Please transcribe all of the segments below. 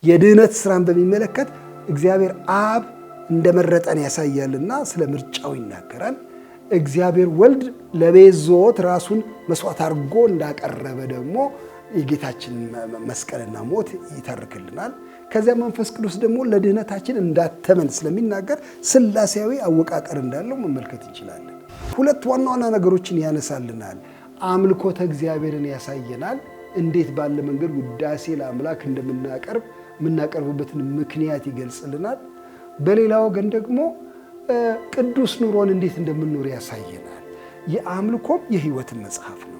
የድህነት ስራን በሚመለከት እግዚአብሔር አብ እንደመረጠን ያሳያልና ስለ ምርጫው ይናገራል። እግዚአብሔር ወልድ ለቤዞት ራሱን መስዋዕት አድርጎ እንዳቀረበ ደግሞ የጌታችን መስቀልና ሞት ይተርክልናል። ከዚያ መንፈስ ቅዱስ ደግሞ ለድህነታችን እንዳተመን ስለሚናገር ሥላሴያዊ አወቃቀር እንዳለው መመልከት እንችላለን። ሁለት ዋና ዋና ነገሮችን ያነሳልናል። አምልኮተ እግዚአብሔርን ያሳየናል። እንዴት ባለ መንገድ ውዳሴ ለአምላክ እንደምናቀርብ የምናቀርብበትን ምክንያት ይገልጽልናል። በሌላ ወገን ደግሞ ቅዱስ ኑሮን እንዴት እንደምንኖር ያሳየናል። የአምልኮም የሕይወትን መጽሐፍ ነው።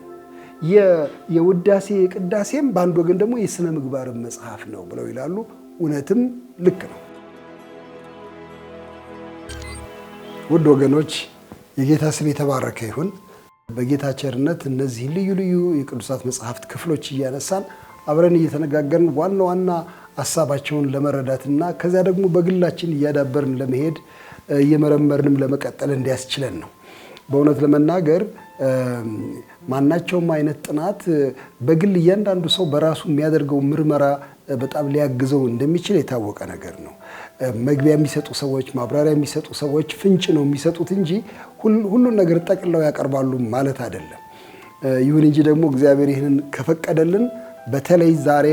የውዳሴ የቅዳሴም በአንድ ወገን ደግሞ የሥነ ምግባርን መጽሐፍ ነው ብለው ይላሉ። እውነትም ልክ ነው። ውድ ወገኖች የጌታ ስም የተባረከ ይሁን። በጌታ ቸርነት እነዚህ ልዩ ልዩ የቅዱሳት መጽሐፍት ክፍሎች እያነሳን አብረን እየተነጋገርን ዋና ዋና ሐሳባቸውን ለመረዳትና ከዚያ ደግሞ በግላችን እያዳበርን ለመሄድ እየመረመርንም ለመቀጠል እንዲያስችለን ነው። በእውነት ለመናገር ማናቸውም አይነት ጥናት በግል እያንዳንዱ ሰው በራሱ የሚያደርገው ምርመራ በጣም ሊያግዘው እንደሚችል የታወቀ ነገር ነው። መግቢያ የሚሰጡ ሰዎች፣ ማብራሪያ የሚሰጡ ሰዎች ፍንጭ ነው የሚሰጡት እንጂ ሁሉን ነገር ጠቅልለው ያቀርባሉ ማለት አይደለም። ይሁን እንጂ ደግሞ እግዚአብሔር ይህንን ከፈቀደልን በተለይ ዛሬ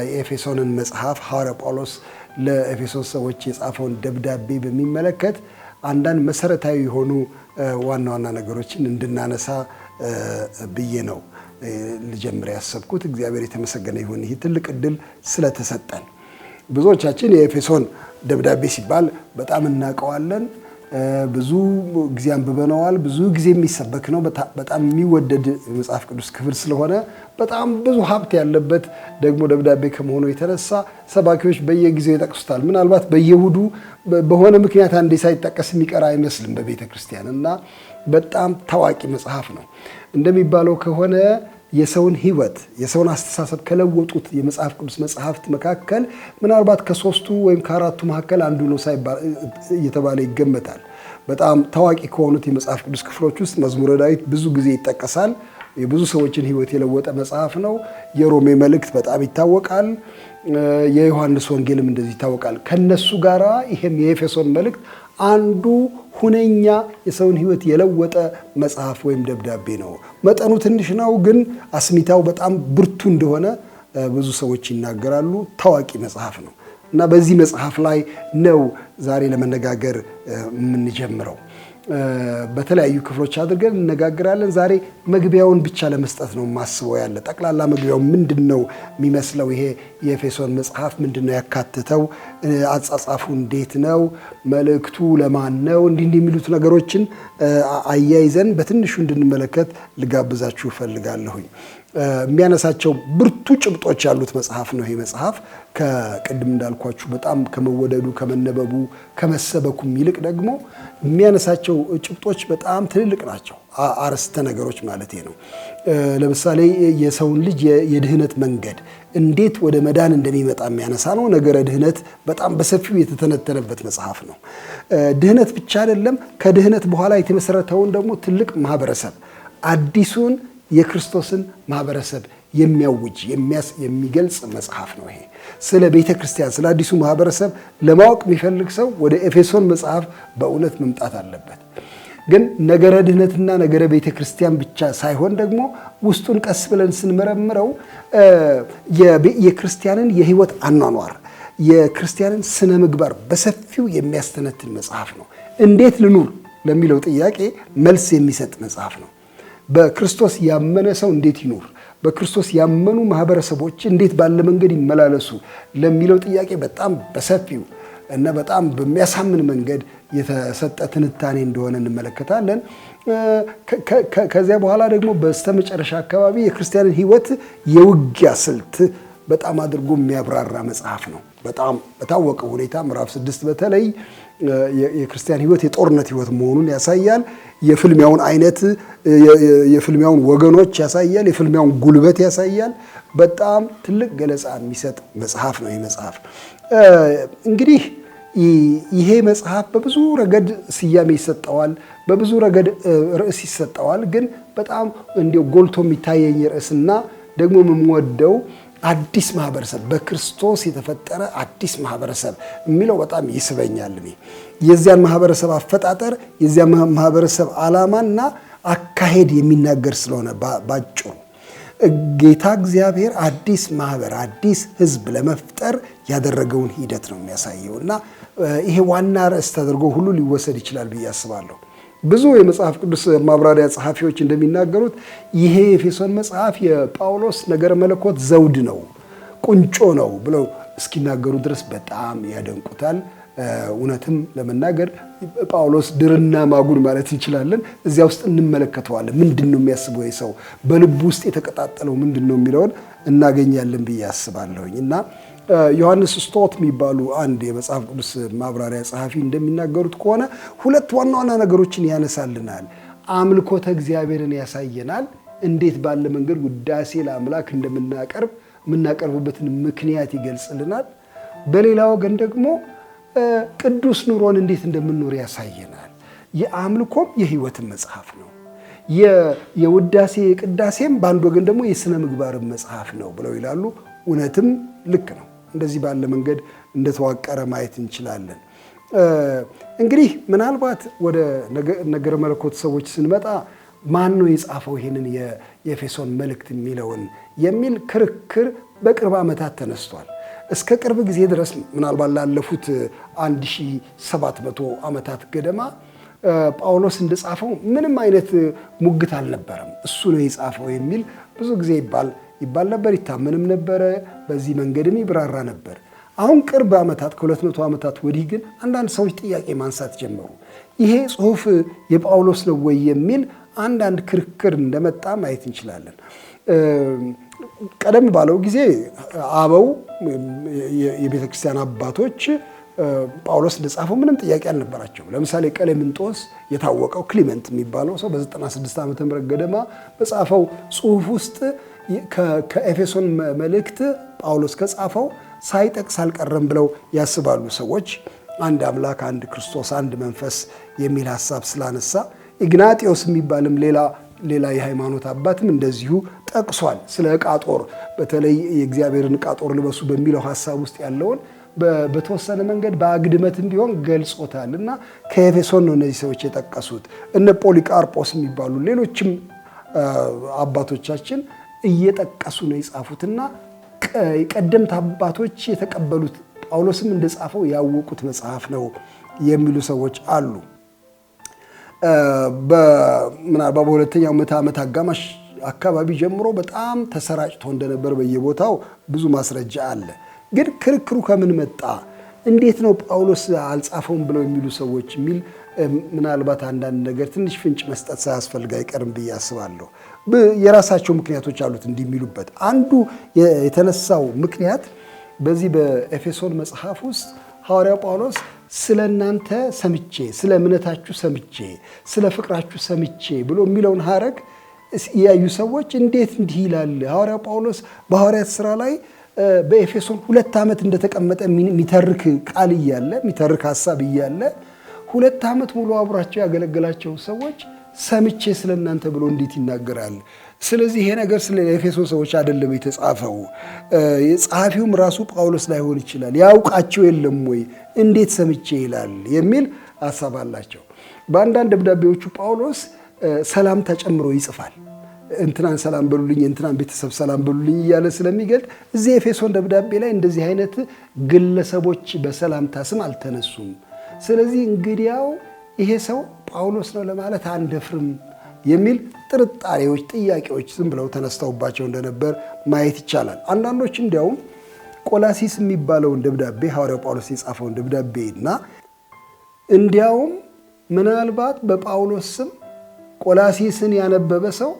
የኤፌሶንን መጽሐፍ ሐዋርያ ጳውሎስ ለኤፌሶን ሰዎች የጻፈውን ደብዳቤ በሚመለከት አንዳንድ መሰረታዊ የሆኑ ዋና ዋና ነገሮችን እንድናነሳ ብዬ ነው ልጀምር ያሰብኩት። እግዚአብሔር የተመሰገነ ይሁን ይህ ትልቅ ዕድል ስለተሰጠን። ብዙዎቻችን የኤፌሶን ደብዳቤ ሲባል በጣም እናውቀዋለን። ብዙ ጊዜ አንብበነዋል። ብዙ ጊዜ የሚሰበክ ነው። በጣም የሚወደድ መጽሐፍ ቅዱስ ክፍል ስለሆነ በጣም ብዙ ሀብት ያለበት ደግሞ ደብዳቤ ከመሆኑ የተነሳ ሰባኪዎች በየጊዜው ይጠቅሱታል። ምናልባት በየእሁዱ በሆነ ምክንያት አንዴ ሳይጠቀስ የሚቀር አይመስልም በቤተ ክርስቲያን እና በጣም ታዋቂ መጽሐፍ ነው። እንደሚባለው ከሆነ የሰውን ሕይወት የሰውን አስተሳሰብ ከለወጡት የመጽሐፍ ቅዱስ መጽሐፍት መካከል ምናልባት ከሶስቱ ወይም ከአራቱ መካከል አንዱ ነው እየተባለ ይገመታል። በጣም ታዋቂ ከሆኑት የመጽሐፍ ቅዱስ ክፍሎች ውስጥ መዝሙረ ዳዊት ብዙ ጊዜ ይጠቀሳል። የብዙ ሰዎችን ሕይወት የለወጠ መጽሐፍ ነው። የሮሜ መልእክት በጣም ይታወቃል። የዮሐንስ ወንጌልም እንደዚህ ይታወቃል። ከነሱ ጋራ ይሄም የኤፌሶን መልእክት አንዱ ሁነኛ የሰውን ሕይወት የለወጠ መጽሐፍ ወይም ደብዳቤ ነው። መጠኑ ትንሽ ነው፣ ግን አስሚታው በጣም ብርቱ እንደሆነ ብዙ ሰዎች ይናገራሉ። ታዋቂ መጽሐፍ ነው እና በዚህ መጽሐፍ ላይ ነው ዛሬ ለመነጋገር የምንጀምረው። በተለያዩ ክፍሎች አድርገን እንነጋገራለን። ዛሬ መግቢያውን ብቻ ለመስጠት ነው የማስበው። ያለ ጠቅላላ መግቢያው ምንድን ነው የሚመስለው? ይሄ የኤፌሶን መጽሐፍ ምንድን ነው ያካትተው? አጻጻፉ እንዴት ነው? መልእክቱ ለማን ነው? እንዲህ የሚሉት ነገሮችን አያይዘን በትንሹ እንድንመለከት ልጋብዛችሁ እፈልጋለሁኝ። የሚያነሳቸው ብርቱ ጭብጦች ያሉት መጽሐፍ ነው። ይሄ መጽሐፍ ከቅድም እንዳልኳችሁ በጣም ከመወደዱ ከመነበቡ ከመሰበኩም ይልቅ ደግሞ የሚያነሳቸው ጭብጦች በጣም ትልልቅ ናቸው። አርዕስተ ነገሮች ማለት ነው። ለምሳሌ የሰውን ልጅ የድህነት መንገድ እንዴት ወደ መዳን እንደሚመጣ የሚያነሳ ነው። ነገረ ድህነት በጣም በሰፊው የተተነተነበት መጽሐፍ ነው። ድህነት ብቻ አይደለም፣ ከድህነት በኋላ የተመሰረተውን ደግሞ ትልቅ ማህበረሰብ አዲሱን የክርስቶስን ማህበረሰብ የሚያውጅ የሚገልጽ መጽሐፍ ነው። ይሄ ስለ ቤተ ክርስቲያን ስለ አዲሱ ማህበረሰብ ለማወቅ የሚፈልግ ሰው ወደ ኤፌሶን መጽሐፍ በእውነት መምጣት አለበት። ግን ነገረ ድህነትና ነገረ ቤተ ክርስቲያን ብቻ ሳይሆን ደግሞ ውስጡን ቀስ ብለን ስንመረምረው የክርስቲያንን የህይወት አኗኗር የክርስቲያንን ስነ ምግባር በሰፊው የሚያስተነትን መጽሐፍ ነው። እንዴት ልኑር ለሚለው ጥያቄ መልስ የሚሰጥ መጽሐፍ ነው። በክርስቶስ ያመነ ሰው እንዴት ይኖር፣ በክርስቶስ ያመኑ ማህበረሰቦች እንዴት ባለ መንገድ ይመላለሱ ለሚለው ጥያቄ በጣም በሰፊው እና በጣም በሚያሳምን መንገድ የተሰጠ ትንታኔ እንደሆነ እንመለከታለን። ከዚያ በኋላ ደግሞ በስተመጨረሻ አካባቢ የክርስቲያንን ህይወት የውጊያ ስልት በጣም አድርጎ የሚያብራራ መጽሐፍ ነው። በጣም በታወቀ ሁኔታ ምዕራፍ 6 በተለይ የክርስቲያን ህይወት የጦርነት ህይወት መሆኑን ያሳያል። የፍልሚያውን አይነት የፍልሚያውን ወገኖች ያሳያል። የፍልሚያውን ጉልበት ያሳያል። በጣም ትልቅ ገለጻ የሚሰጥ መጽሐፍ ነው ይህ መጽሐፍ። እንግዲህ ይሄ መጽሐፍ በብዙ ረገድ ስያሜ ይሰጠዋል፣ በብዙ ረገድ ርዕስ ይሰጠዋል። ግን በጣም እንዲያው ጎልቶ የሚታየኝ ርዕስና ደግሞ የምወደው አዲስ ማህበረሰብ በክርስቶስ የተፈጠረ አዲስ ማህበረሰብ የሚለው በጣም ይስበኛል። የዚያን ማህበረሰብ አፈጣጠር የዚያን ማህበረሰብ ዓላማና አካሄድ የሚናገር ስለሆነ ባጭሩ ጌታ እግዚአብሔር አዲስ ማህበር አዲስ ህዝብ ለመፍጠር ያደረገውን ሂደት ነው የሚያሳየውና ይሄ ዋና ርዕስ ተደርጎ ሁሉ ሊወሰድ ይችላል ብዬ አስባለሁ። ብዙ የመጽሐፍ ቅዱስ ማብራሪያ ጸሐፊዎች እንደሚናገሩት ይሄ ኤፌሶን መጽሐፍ የጳውሎስ ነገረ መለኮት ዘውድ ነው፣ ቁንጮ ነው ብለው እስኪናገሩ ድረስ በጣም ያደንቁታል። እውነትም ለመናገር ጳውሎስ ድርና ማጉን ማለት እንችላለን። እዚያ ውስጥ እንመለከተዋለን። ምንድነው የሚያስበው ሰው በልቡ ውስጥ የተቀጣጠለው ምንድነው የሚለውን እናገኛለን ብዬ አስባለሁኝ። እና ዮሐንስ ስቶት የሚባሉ አንድ የመጽሐፍ ቅዱስ ማብራሪያ ጸሐፊ እንደሚናገሩት ከሆነ ሁለት ዋና ዋና ነገሮችን ያነሳልናል። አምልኮተ እግዚአብሔርን ያሳየናል፣ እንዴት ባለ መንገድ ውዳሴ ለአምላክ እንደምናቀርብ የምናቀርብበትን ምክንያት ይገልጽልናል። በሌላ ወገን ደግሞ ቅዱስ ኑሮን እንዴት እንደምንኖር ያሳየናል። የአምልኮም የህይወትን መጽሐፍ ነው። የውዳሴ የቅዳሴም በአንድ ወገን ደግሞ የሥነ ምግባር መጽሐፍ ነው ብለው ይላሉ። እውነትም ልክ ነው። እንደዚህ ባለ መንገድ እንደተዋቀረ ማየት እንችላለን። እንግዲህ ምናልባት ወደ ነገረ መለኮት ሰዎች ስንመጣ ማን ነው የጻፈው ይሄንን የኤፌሶን መልእክት የሚል ክርክር በቅርብ ዓመታት ተነስቷል። እስከ ቅርብ ጊዜ ድረስ ምናልባት ላለፉት 1700 ዓመታት ገደማ ጳውሎስ እንደጻፈው ምንም አይነት ሙግት አልነበረም። እሱ ነው የጻፈው የሚል ብዙ ጊዜ ይባል ነበር፣ ይታመንም ነበረ። በዚህ መንገድም ይብራራ ነበር። አሁን ቅርብ ዓመታት ከ200 ዓመታት ወዲህ ግን አንዳንድ ሰዎች ጥያቄ ማንሳት ጀመሩ። ይሄ ጽሑፍ የጳውሎስ ነው ወይ የሚል አንዳንድ ክርክር እንደመጣ ማየት እንችላለን። ቀደም ባለው ጊዜ አበው የቤተ ክርስቲያን አባቶች ጳውሎስ እንደጻፈው ምንም ጥያቄ አልነበራቸው። ለምሳሌ ቀሌምንጦስ የታወቀው ክሊመንት የሚባለው ሰው በ96 ዓመተ ምህረት ገደማ በጻፈው ጽሑፍ ውስጥ ከኤፌሶን መልእክት ጳውሎስ ከጻፈው ሳይጠቅስ አልቀረም ብለው ያስባሉ ሰዎች። አንድ አምላክ፣ አንድ ክርስቶስ፣ አንድ መንፈስ የሚል ሐሳብ ስላነሳ ኢግናጢዮስ የሚባልም ሌላ የሃይማኖት አባትም እንደዚሁ ጠቅሷል። ስለ ዕቃ ጦር በተለይ የእግዚአብሔርን ዕቃ ጦር ልበሱ በሚለው ሐሳብ ውስጥ ያለውን በተወሰነ መንገድ በአግድመትም ቢሆን ገልጾታል እና ከኤፌሶን ነው እነዚህ ሰዎች የጠቀሱት። እነ ፖሊቃርጶስ የሚባሉ ሌሎችም አባቶቻችን እየጠቀሱ ነው የጻፉትና ቀደምት አባቶች የተቀበሉት ጳውሎስም እንደጻፈው ያወቁት መጽሐፍ ነው የሚሉ ሰዎች አሉ። ምናልባት በሁለተኛው ምዕተ ዓመት አጋማሽ አካባቢ ጀምሮ በጣም ተሰራጭቶ እንደነበር በየቦታው ብዙ ማስረጃ አለ። ግን ክርክሩ ከምን መጣ? እንዴት ነው ጳውሎስ አልጻፈውም ብለው የሚሉ ሰዎች የሚል ምናልባት አንዳንድ ነገር ትንሽ ፍንጭ መስጠት ሳያስፈልግ አይቀርም ብዬ አስባለሁ። የራሳቸው ምክንያቶች አሉት እንዲህ የሚሉበት። አንዱ የተነሳው ምክንያት በዚህ በኤፌሶን መጽሐፍ ውስጥ ሐዋርያው ጳውሎስ ስለ እናንተ ሰምቼ፣ ስለ እምነታችሁ ሰምቼ፣ ስለ ፍቅራችሁ ሰምቼ ብሎ የሚለውን ሐረግ ያዩ ሰዎች እንዴት እንዲህ ይላል? ሐዋርያው ጳውሎስ በሐዋርያት ሥራ ላይ በኤፌሶን 2 ዓመት እንደተቀመጠ የሚተርክ ቃል እያለ የሚተርክ ሐሳብ እያለ 2 ዓመት ሙሉ አብሯቸው ያገለገላቸው ሰዎች ሰምቼ ስለ እናንተ ብሎ እንዴት ይናገራል? ስለዚህ ይሄ ነገር ስለ ኤፌሶን ሰዎች አይደለም የተጻፈው። ጸሐፊውም ራሱ ጳውሎስ ላይሆን ይችላል። ያውቃቸው የለም ወይ? እንዴት ሰምቼ ይላል የሚል ሐሳብ አላቸው። በአንዳንድ ደብዳቤዎቹ ጳውሎስ ሰላምታ ጨምሮ ይጽፋል። እንትናን ሰላም በሉልኝ፣ እንትናን ቤተሰብ ሰላም በሉልኝ እያለ ስለሚገልጥ እዚህ ኤፌሶን ደብዳቤ ላይ እንደዚህ አይነት ግለሰቦች በሰላምታ ስም አልተነሱም። ስለዚህ እንግዲያው ይሄ ሰው ጳውሎስ ነው ለማለት አንደፍርም የሚል ጥርጣሬዎች፣ ጥያቄዎች ዝም ብለው ተነስተውባቸው እንደነበር ማየት ይቻላል። አንዳንዶች እንዲያውም ቆላሲስ የሚባለውን ደብዳቤ ሐዋርያው ጳውሎስ የጻፈውን ደብዳቤ እና እንዲያውም ምናልባት በጳውሎስ ስም ቆላሲስን ያነበበ ሰው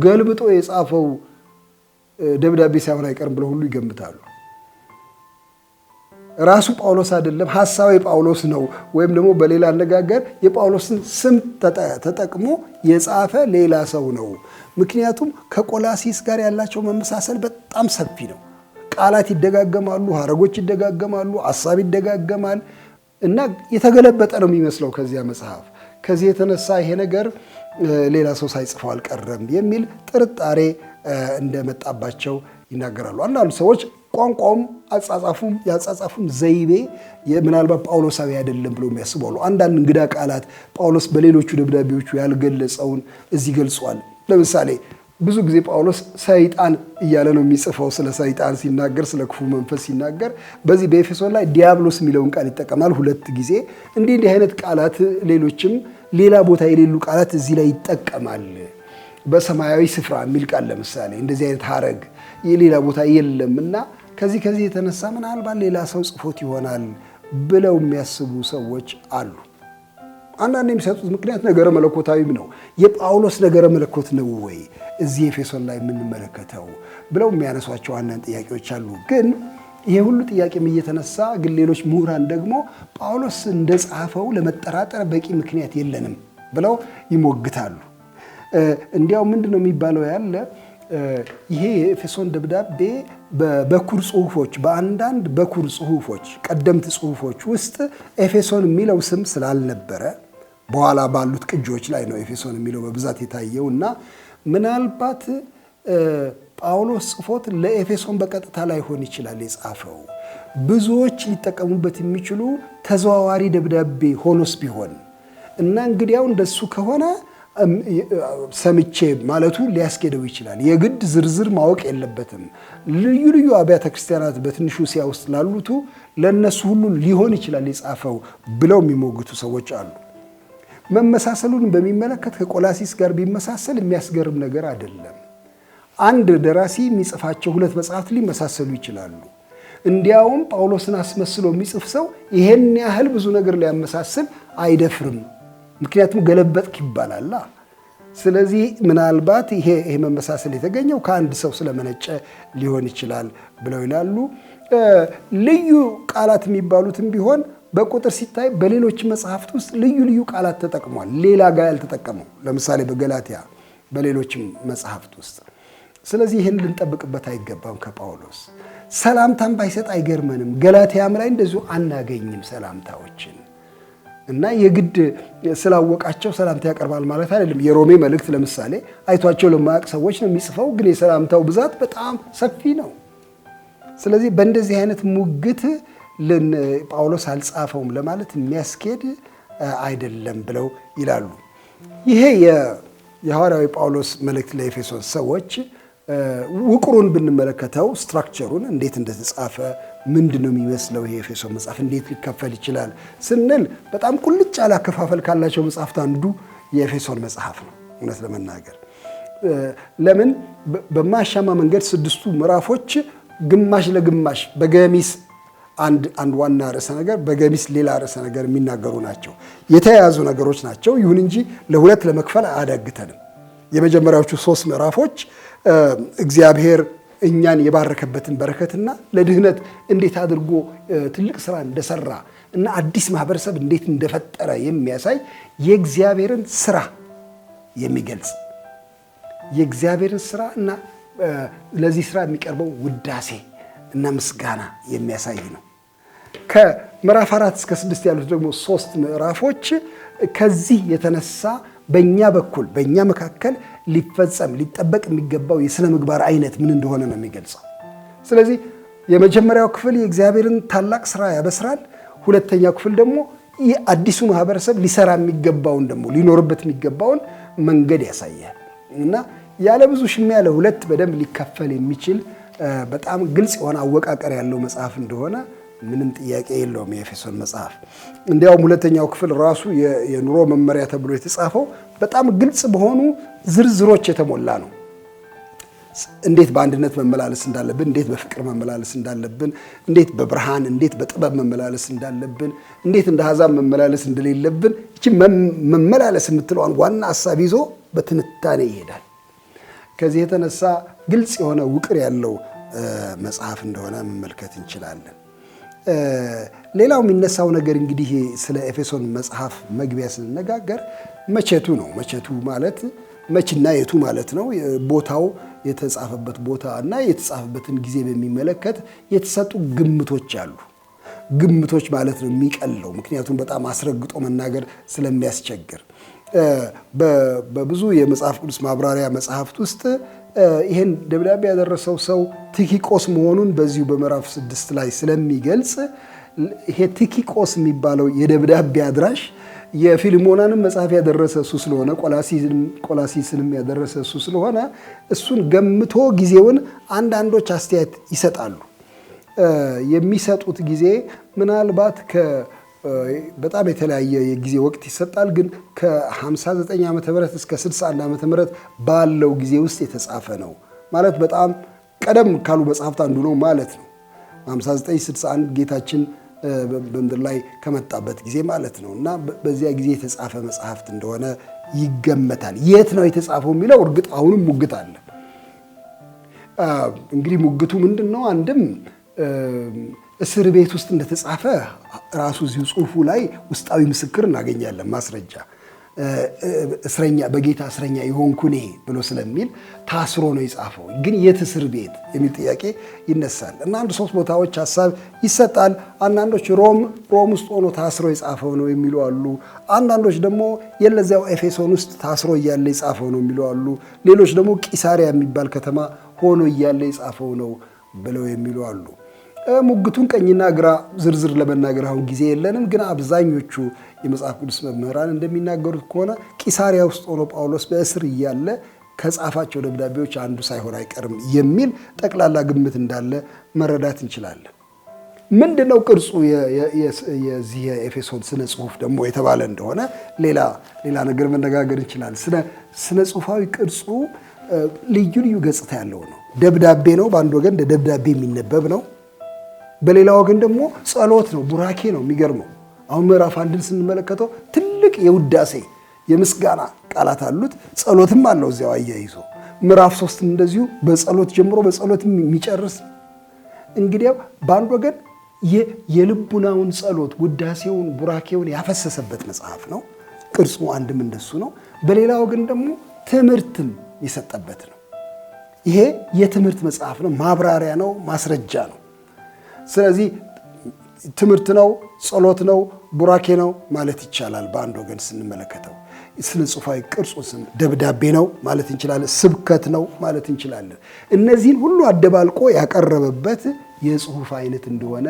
ገልብጦ የጻፈው ደብዳቤ ሳይሆን አይቀርም ብለው ሁሉ ይገምታሉ። ራሱ ጳውሎስ አይደለም፣ ሐሳዊ ጳውሎስ ነው። ወይም ደግሞ በሌላ አነጋገር የጳውሎስን ስም ተጠቅሞ የጻፈ ሌላ ሰው ነው። ምክንያቱም ከቆላሲስ ጋር ያላቸው መመሳሰል በጣም ሰፊ ነው። ቃላት ይደጋገማሉ፣ ሐረጎች ይደጋገማሉ፣ ሐሳብ ይደጋገማል እና የተገለበጠ ነው የሚመስለው ከዚያ መጽሐፍ። ከዚህ የተነሳ ይሄ ነገር ሌላ ሰው ሳይጽፈው አልቀረም የሚል ጥርጣሬ እንደመጣባቸው ይናገራሉ። አንዳንድ ሰዎች ቋንቋውም ያጻጻፉም ዘይቤ ምናልባት ጳውሎሳዊ አይደለም ብለው የሚያስባሉ። አንዳንድ እንግዳ ቃላት ጳውሎስ በሌሎቹ ደብዳቤዎቹ ያልገለጸውን እዚህ ገልጿል። ለምሳሌ ብዙ ጊዜ ጳውሎስ ሰይጣን እያለ ነው የሚጽፈው። ስለ ሰይጣን ሲናገር፣ ስለ ክፉ መንፈስ ሲናገር በዚህ በኤፌሶን ላይ ዲያብሎስ የሚለውን ቃል ይጠቀማል 2 ጊዜ። እንዲህ አይነት ቃላት ሌሎችም ሌላ ቦታ የሌሉ ቃላት እዚህ ላይ ይጠቀማል። በሰማያዊ ስፍራ የሚል ቃል ለምሳሌ እንደዚህ አይነት ሐረግ የሌላ ቦታ የለም እና ከዚህ የተነሳ ምናልባት ሌላ ሰው ጽፎት ይሆናል ብለው የሚያስቡ ሰዎች አሉ። አንዳንድ የሚሰጡት ምክንያት ነገረ መለኮታዊም ነው። የጳውሎስ ነገረ መለኮት ነው ወይ እዚህ ኤፌሶን ላይ የምንመለከተው ብለው የሚያነሷቸው አንዳንድ ጥያቄዎች አሉ። ግን ይሄ ሁሉ ጥያቄም እየተነሳ ግን ሌሎች ምሁራን ደግሞ ጳውሎስ እንደጻፈው ለመጠራጠር በቂ ምክንያት የለንም ብለው ይሞግታሉ። እንዲያው ምንድነው የሚባለው ያለ ይሄ የኤፌሶን ደብዳቤ በበኩር ጽሁፎች በአንዳንድ በኩር ጽሁፎች ቀደምት ጽሁፎች ውስጥ ኤፌሶን የሚለው ስም ስላልነበረ በኋላ ባሉት ቅጂዎች ላይ ነው ኤፌሶን የሚለው በብዛት የታየው እና ምናልባት ጳውሎስ ጽፎት ለኤፌሶን በቀጥታ ላይሆን ይችላል የጻፈው። ብዙዎች ሊጠቀሙበት የሚችሉ ተዘዋዋሪ ደብዳቤ ሆኖስ ቢሆን እና እንግዲያው እንደሱ ከሆነ ሰምቼ ማለቱ ሊያስኬደው ይችላል። የግድ ዝርዝር ማወቅ የለበትም። ልዩ ልዩ አብያተ ክርስቲያናት በትንሹ እስያ ውስጥ ላሉቱ ለነሱ ሁሉ ሊሆን ይችላል የጻፈው ብለው የሚሞግቱ ሰዎች አሉ። መመሳሰሉን በሚመለከት ከቆላሲስ ጋር ቢመሳሰል የሚያስገርም ነገር አይደለም። አንድ ደራሲ የሚጽፋቸው 2 መጽሐፍት ሊመሳሰሉ ይችላሉ። እንዲያውም ጳውሎስን አስመስሎ የሚጽፍ ሰው ይሄን ያህል ብዙ ነገር ሊያመሳስል አይደፍርም። ምክንያቱም ገለበጥክ ይባላል። ስለዚህ ምናልባት ይሄ መመሳሰል የተገኘው ከአንድ ሰው ስለመነጨ ሊሆን ይችላል ብለው ይላሉ። ልዩ ቃላት የሚባሉትም ቢሆን በቁጥር ሲታይ በሌሎች መጽሐፍት ውስጥ ልዩ ልዩ ቃላት ተጠቅሟል፣ ሌላ ጋር ያልተጠቀመው፣ ለምሳሌ በገላትያ በሌሎችም መጽሐፍት ውስጥ። ስለዚህ ይህን ልንጠብቅበት አይገባም ከጳውሎስ። ሰላምታም ባይሰጥ አይገርመንም። ገላትያም ላይ እንደዚሁ አናገኝም ሰላምታዎችን እና የግድ ስላወቃቸው ሰላምታ ያቀርባል ማለት አይደለም። የሮሜ መልእክት ለምሳሌ አይቷቸው ለማያውቅ ሰዎች ነው የሚጽፈው፣ ግን የሰላምታው ብዛት በጣም ሰፊ ነው። ስለዚህ በእንደዚህ አይነት ሙግት ጳውሎስ አልጻፈውም ለማለት የሚያስኬድ አይደለም ብለው ይላሉ። ይሄ የሐዋርያዊ ጳውሎስ መልእክት ለኤፌሶን ሰዎች ውቅሩን ብንመለከተው ስትራክቸሩን እንዴት እንደተጻፈ ምንድን ነው የሚመስለው ይሄ ኤፌሶን መጽሐፍ እንዴት ሊከፈል ይችላል ስንል በጣም ቁልጭ ያለ አከፋፈል ካላቸው መጽሐፍት አንዱ የኤፌሶን መጽሐፍ ነው። እውነት ለመናገር ለምን በማያሻማ መንገድ 6ቱ ምዕራፎች ግማሽ ለግማሽ በገሚስ አንድ ዋና ርዕሰ ነገር በገሚስ ሌላ ርዕሰ ነገር የሚናገሩ ናቸው። የተያያዙ ነገሮች ናቸው። ይሁን እንጂ ለሁለት ለመክፈል አያዳግተንም። የመጀመሪያዎቹ 3 ምዕራፎች እግዚአብሔር እኛን የባረከበትን በረከትና ለድህነት እንዴት አድርጎ ትልቅ ስራ እንደሰራ እና አዲስ ማህበረሰብ እንዴት እንደፈጠረ የሚያሳይ የእግዚአብሔርን ስራ የሚገልጽ የእግዚአብሔርን ስራ እና ለዚህ ስራ የሚቀርበው ውዳሴ እና ምስጋና የሚያሳይ ነው። ከምዕራፍ 4 እስከ 6 ያሉት ደግሞ 3 ምዕራፎች ከዚህ የተነሳ በእኛ በኩል በእኛ መካከል ሊፈጸም ሊጠበቅ የሚገባው የሥነ ምግባር አይነት ምን እንደሆነ ነው የሚገልጸው። ስለዚህ የመጀመሪያው ክፍል የእግዚአብሔርን ታላቅ ስራ ያበስራል። ሁለተኛው ክፍል ደግሞ አዲሱ ማህበረሰብ ሊሰራ የሚገባውን ደግሞ ሊኖርበት የሚገባውን መንገድ ያሳያል እና ያለ ብዙ ሽሚያ ለሁለት በደንብ ሊከፈል የሚችል በጣም ግልጽ የሆነ አወቃቀር ያለው መጽሐፍ እንደሆነ ምንም ጥያቄ የለውም የኤፌሶን መጽሐፍ። እንዲያውም ሁለተኛው ክፍል ራሱ የኑሮ መመሪያ ተብሎ የተጻፈው በጣም ግልጽ በሆኑ ዝርዝሮች የተሞላ ነው። እንዴት በአንድነት መመላለስ እንዳለብን፣ እንዴት በፍቅር መመላለስ እንዳለብን፣ እንዴት በብርሃን እንዴት በጥበብ መመላለስ እንዳለብን፣ እንዴት እንደ አሕዛብ መመላለስ እንደሌለብን እቺ መመላለስ የምትለዋን ዋና ሐሳብ ይዞ በትንታኔ ይሄዳል። ከዚህ የተነሳ ግልጽ የሆነ ውቅር ያለው መጽሐፍ እንደሆነ መመልከት እንችላለን። ሌላው የሚነሳው ነገር እንግዲህ ስለ ኤፌሶን መጽሐፍ መግቢያ ስንነጋገር መቼቱ ነው። መቼቱ ማለት መችና የቱ ማለት ነው። ቦታው የተጻፈበት ቦታ እና የተጻፈበትን ጊዜ በሚመለከት የተሰጡ ግምቶች አሉ። ግምቶች ማለት ነው የሚቀለው፣ ምክንያቱም በጣም አስረግጦ መናገር ስለሚያስቸግር በብዙ የመጽሐፍ ቅዱስ ማብራሪያ መጽሐፍት ውስጥ ይሄን ደብዳቤ ያደረሰው ሰው ቲኪቆስ መሆኑን በዚሁ በምዕራፍ 6 ላይ ስለሚገልጽ ይሄ ቲኪቆስ የሚባለው የደብዳቤ አድራሽ የፊልሞናንም መጽሐፍ ያደረሰ እሱ ስለሆነ ቆላሲስንም ያደረሰ እሱ ስለሆነ እሱን ገምቶ ጊዜውን አንዳንዶች አስተያየት ይሰጣሉ። የሚሰጡት ጊዜ ምናልባት በጣም የተለያየ የጊዜ ወቅት ይሰጣል፣ ግን ከ59 ዓመተ ምህረት እስከ 61 ዓመተ ምህረት ባለው ጊዜ ውስጥ የተጻፈ ነው ማለት በጣም ቀደም ካሉ መጽሐፍት አንዱ ነው ማለት ነው። 5961 ጌታችን በምድር ላይ ከመጣበት ጊዜ ማለት ነው እና በዚያ ጊዜ የተጻፈ መጽሐፍት እንደሆነ ይገመታል። የት ነው የተጻፈው የሚለው እርግጥ አሁንም ሙግት አለ። እንግዲህ ሙግቱ ምንድን ነው? አንድም እስር ቤት ውስጥ እንደተጻፈ ራሱ እዚሁ ጽሑፉ ላይ ውስጣዊ ምስክር እናገኛለን፣ ማስረጃ እስረኛ በጌታ እስረኛ የሆንኩ እኔ ብሎ ስለሚል ታስሮ ነው የጻፈው። ግን የት እስር ቤት የሚል ጥያቄ ይነሳል እና አንድ 3 ቦታዎች ሀሳብ ይሰጣል። አንዳንዶች ሮም ውስጥ ሆኖ ታስሮ የጻፈው ነው የሚሉ አሉ። አንዳንዶች ደግሞ የለዚያው ኤፌሶን ውስጥ ታስሮ እያለ የጻፈው ነው የሚሉ አሉ። ሌሎች ደግሞ ቂሳሪያ የሚባል ከተማ ሆኖ እያለ የጻፈው ነው ብለው የሚሉ አሉ። ሙግቱን ቀኝና ግራ ዝርዝር ለመናገር አሁን ጊዜ የለንም። ግን አብዛኞቹ የመጽሐፍ ቅዱስ መምህራን እንደሚናገሩት ከሆነ ቂሳሪያ ውስጥ ሆኖ ጳውሎስ በእስር እያለ ከጻፋቸው ደብዳቤዎች አንዱ ሳይሆን አይቀርም የሚል ጠቅላላ ግምት እንዳለ መረዳት እንችላለን። ምንድነው ቅርጹ? የዚህ የኤፌሶን ስነ ጽሑፍ ደግሞ የተባለ እንደሆነ ሌላ ነገር መነጋገር እንችላለን። ስነ ጽሑፋዊ ቅርጹ ልዩ ልዩ ገጽታ ያለው ነው። ደብዳቤ ነው፣ በአንድ ወገን እንደ ደብዳቤ የሚነበብ ነው። በሌላ ወገን ደግሞ ጸሎት ነው፣ ቡራኬ ነው። የሚገርመው አሁን ምዕራፍ 1ን ስንመለከተው ትልቅ የውዳሴ የምስጋና ቃላት አሉት፣ ጸሎትም አለው እዚያው አያይዞ። ምዕራፍ 3 እንደዚሁ በጸሎት ጀምሮ በጸሎትም የሚጨርስ። እንግዲያው በአንድ ወገን የልቡናውን ጸሎት፣ ውዳሴውን፣ ቡራኬውን ያፈሰሰበት መጽሐፍ ነው። ቅርጹ አንድም እንደሱ ነው። በሌላ ወገን ደግሞ ትምህርትም የሰጠበት ነው። ይሄ የትምህርት መጽሐፍ ነው፣ ማብራሪያ ነው፣ ማስረጃ ነው። ስለዚህ ትምህርት ነው፣ ጸሎት ነው፣ ቡራኬ ነው ማለት ይቻላል። በአንድ ወገን ስንመለከተው ስነ ጽሑፋዊ ቅርጹ ደብዳቤ ነው ማለት እንችላለን፣ ስብከት ነው ማለት እንችላለን። እነዚህን ሁሉ አደባልቆ ያቀረበበት የጽሑፍ አይነት እንደሆነ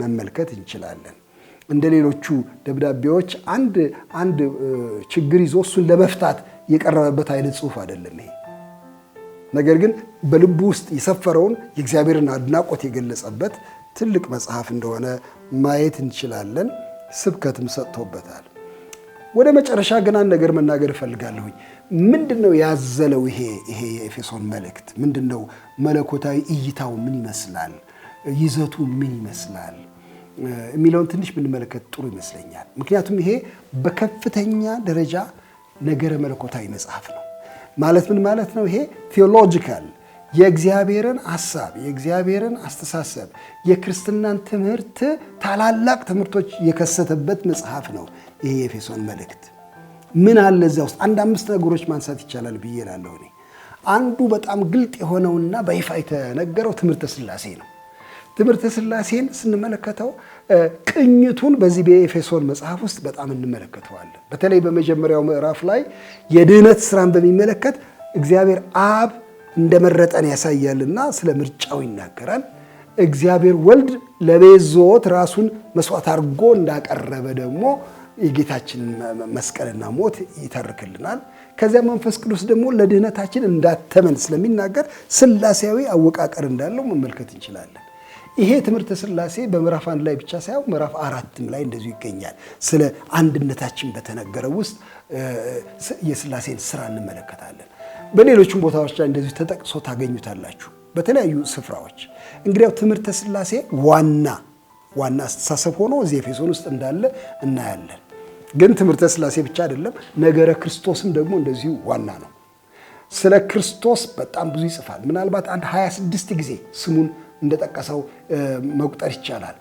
መመልከት እንችላለን። እንደ ሌሎቹ ደብዳቤዎች አንድ ችግር ይዞ እሱን ለመፍታት የቀረበበት አይነት ጽሑፍ አይደለም ይሄ። ነገር ግን በልቡ ውስጥ የሰፈረውን የእግዚአብሔርን አድናቆት የገለጸበት ትልቅ መጽሐፍ እንደሆነ ማየት እንችላለን። ስብከትም ሰጥቶበታል። ወደ መጨረሻ ግን አንድ ነገር መናገር እፈልጋለሁኝ። ምንድነው ያዘለው ይሄ የኤፌሶን መልእክት? ምንድነው መለኮታዊ እይታው ምን ይመስላል? ይዘቱ ምን ይመስላል የሚለውን ትንሽ ብንመለከት ጥሩ ይመስለኛል። ምክንያቱም ይሄ በከፍተኛ ደረጃ ነገረ መለኮታዊ መጽሐፍ ነው። ማለት ምን ማለት ነው? ይሄ ቴዎሎጂካል የእግዚአብሔርን ሐሳብ፣ የእግዚአብሔርን አስተሳሰብ፣ የክርስትናን ትምህርት ታላላቅ ትምህርቶች የከሰተበት መጽሐፍ ነው ይሄ የኤፌሶን መልእክት። ምን አለ እዚያ ውስጥ? 5 ነገሮች ማንሳት ይቻላል ብዬ እላለሁ እኔ። አንዱ በጣም ግልጥ የሆነውና በይፋ የተነገረው ትምህርተ ሥላሴ ነው። ትምህርተ ሥላሴን ስንመለከተው ቅኝቱን በዚህ በኤፌሶን መጽሐፍ ውስጥ በጣም እንመለከተዋለን። በተለይ በመጀመሪያው ምዕራፍ ላይ የድህነት ስራን በሚመለከት እግዚአብሔር አብ እንደመረጠን ያሳያልና ስለ ምርጫው ይናገራል። እግዚአብሔር ወልድ ለቤዞት ራሱን መስዋዕት አድርጎ እንዳቀረበ ደግሞ የጌታችንን መስቀልና ሞት ይተርክልናል። ከዚያ መንፈስ ቅዱስ ደግሞ ለድህነታችን እንዳተመን ስለሚናገር ሥላሴያዊ አወቃቀር እንዳለው መመልከት እንችላለን። ይሄ ትምህርተ ሥላሴ በምዕራፍ 1 ላይ ብቻ ሳይሆን ምዕራፍ 4 ላይ እንደዚሁ ይገኛል። ስለ አንድነታችን በተነገረው ውስጥ የሥላሴን ስራ እንመለከታለን። በሌሎችም ቦታዎች ላይ እንደዚሁ ተጠቅሶ ታገኙታላችሁ በተለያዩ ስፍራዎች። እንግዲያው ትምህርተ ሥላሴ ዋና አስተሳሰብ ሆኖ እዚህ ኤፌሶን ውስጥ እንዳለ እናያለን። ግን ትምህርተ ሥላሴ ብቻ አይደለም፣ ነገረ ክርስቶስም ደግሞ እንደዚሁ ዋና ነው። ስለ ክርስቶስ በጣም ብዙ ይጽፋል። ምናልባት 26 ጊዜ ስሙን እንደጠቀሰው መቁጠር ይቻላል።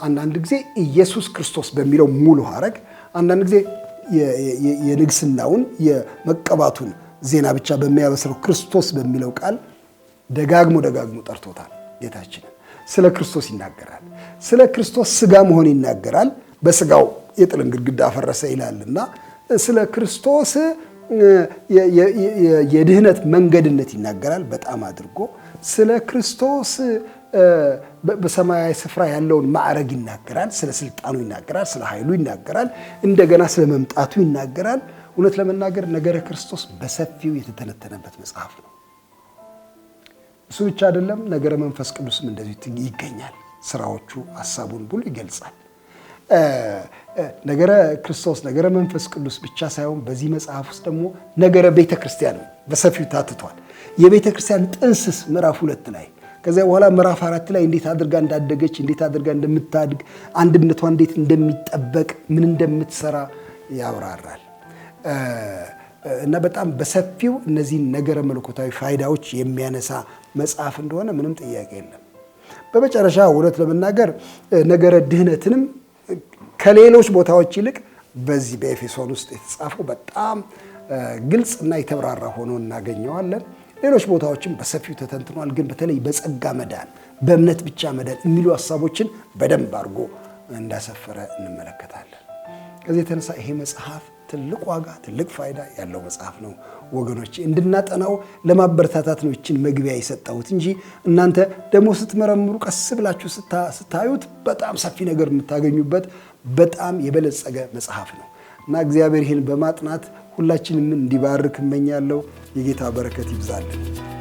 አንዳንድ ጊዜ ኢየሱስ ክርስቶስ በሚለው ሙሉ ሐረግ፣ አንዳንድ ጊዜ የንግስናውን የመቀባቱን ዜና ብቻ በሚያበስረው ክርስቶስ በሚለው ቃል ደጋግሞ ጠርቶታል ጌታችንን። ስለ ክርስቶስ ይናገራል። ስለ ክርስቶስ ሥጋ መሆን ይናገራል። በሥጋው የጥልን ግድግዳ አፈረሰ ይላልና ስለ ክርስቶስ የድህነት መንገድነት ይናገራል በጣም አድርጎ። ስለ ክርስቶስ በሰማያዊ ስፍራ ያለውን ማዕረግ ይናገራል። ስለ ስልጣኑ ይናገራል። ስለ ኃይሉ ይናገራል። እንደገና ስለ መምጣቱ ይናገራል። እውነት ለመናገር ነገረ ክርስቶስ በሰፊው የተተነተነበት መጽሐፍ ነው። እሱ ብቻ አይደለም፣ ነገረ መንፈስ ቅዱስም እንደዚሁ ይገኛል። ስራዎቹ ሐሳቡን ሁሉ ይገልጻል። ነገረ ክርስቶስ ነገረ መንፈስ ቅዱስ ብቻ ሳይሆን በዚህ መጽሐፍ ውስጥ ደግሞ ነገረ ቤተ ክርስቲያን በሰፊው ታትቷል። የቤተ ክርስቲያን ጥንስስ ምዕራፍ 2 ላይ፣ ከዚያ በኋላ ምዕራፍ 4 ላይ እንዴት አድርጋ እንዳደገች፣ እንዴት አድርጋ እንደምታድግ፣ አንድነቷ እንዴት እንደሚጠበቅ፣ ምን እንደምትሰራ ያብራራል እና በጣም በሰፊው እነዚህን ነገረ መለኮታዊ ፋይዳዎች የሚያነሳ መጽሐፍ እንደሆነ ምንም ጥያቄ የለም። በመጨረሻ እውነት ለመናገር ነገረ ድህነትንም ከሌሎች ቦታዎች ይልቅ በዚህ በኤፌሶን ውስጥ የተጻፈው በጣም ግልጽ እና የተብራራ ሆኖ እናገኘዋለን። ሌሎች ቦታዎችም በሰፊው ተተንትኗል። ግን በተለይ በጸጋ መዳን፣ በእምነት ብቻ መዳን የሚሉ ሀሳቦችን በደንብ አድርጎ እንዳሰፈረ እንመለከታለን። ከዚህ የተነሳ ይሄ መጽሐፍ ትልቅ ዋጋ፣ ትልቅ ፋይዳ ያለው መጽሐፍ ነው ወገኖች። እንድናጠናው ለማበረታታት ነው ይችን መግቢያ የሰጠሁት እንጂ እናንተ ደግሞ ስትመረምሩ ቀስ ብላችሁ ስታዩት በጣም ሰፊ ነገር የምታገኙበት በጣም የበለጸገ መጽሐፍ ነው እና እግዚአብሔር ይህን በማጥናት ሁላችንም እንዲባርክ እመኛለሁ። የጌታ በረከት ይብዛልን።